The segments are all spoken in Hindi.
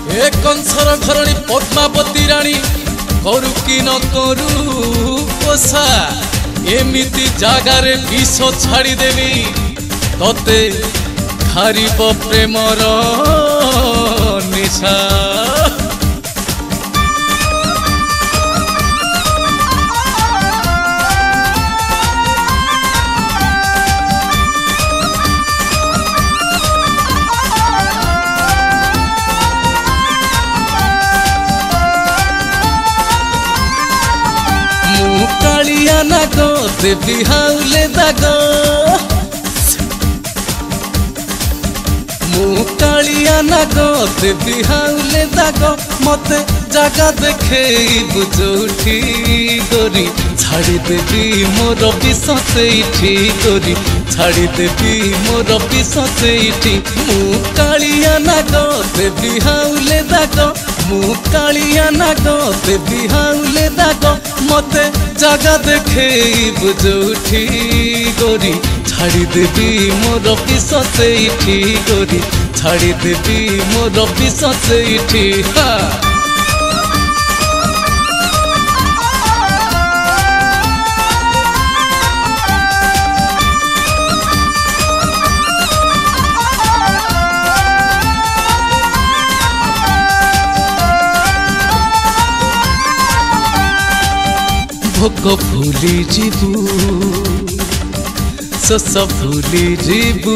ए कंसर घरणी पद्मावती राणी करू कि न करू पोषा एमिति जागारे विष छाड़ी देवी तते खारिब प्रेमर निशा। कालिया नाग देवी हाउले दाग मु कालिया नाग देवी हाउले दाग मते जगह देखे बुझौठी गोरी छाड़ी देवी मोर विष सेठी गोरी छाड़ी देवी मोर विष सेठी। मु कालिया नाग देवी हाउले दाग मु कालिया नाग देवी हाउले दाग मते जगह देखे बुझौठी गोरी छाड़ी देवी मोर विष सेठी गोरी छाड़ी देवी मोर विष सेठी। भोक भूली जीवु शोष भूली जीवु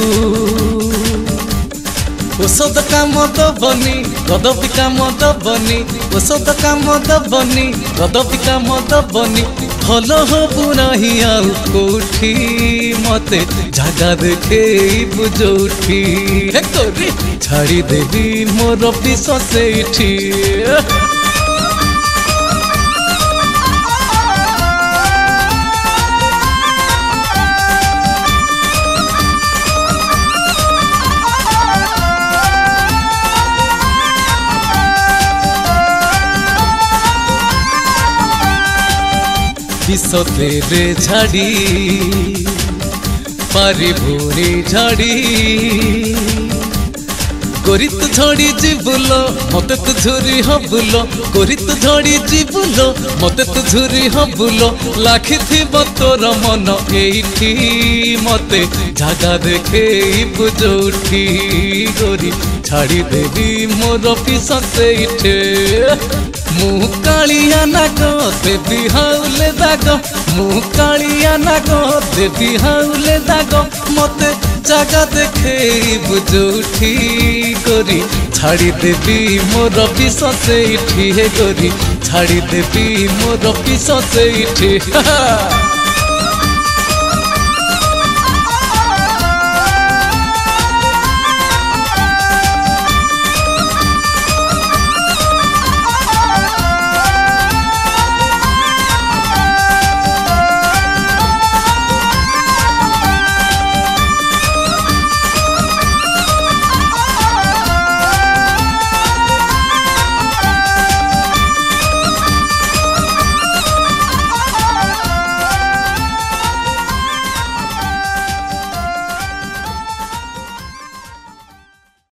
औषध काम दबनी कदपि काम दबनी औषध काम दबनी कदपि काम दबनी भल हबु नाही आउ कोठी मते जगह देखे बुझौठी छाड़ी देवी मोर विष सेठी। विष तेरे झाड़ी पारी भूरी झाड़ी गोरी तू झड़ी जीवुल मते तू झुरी हबुल गोरी तू झड़ी जीवुल मते तू झुरी हबुल लाखी थिब तोर मन एठी मते जगह देखे बुझौठी गोरी छाड़ी देवी मोर विष सेठी। मु कालिया नाग देवी हाउले दाग मु कालिया नाग देवी हाउले दाग मते जगह देखे बुझौठी गोरी छाड़ी देवी मोर विष सेठी गोरी छाड़ी देवी मोर विष सेठी।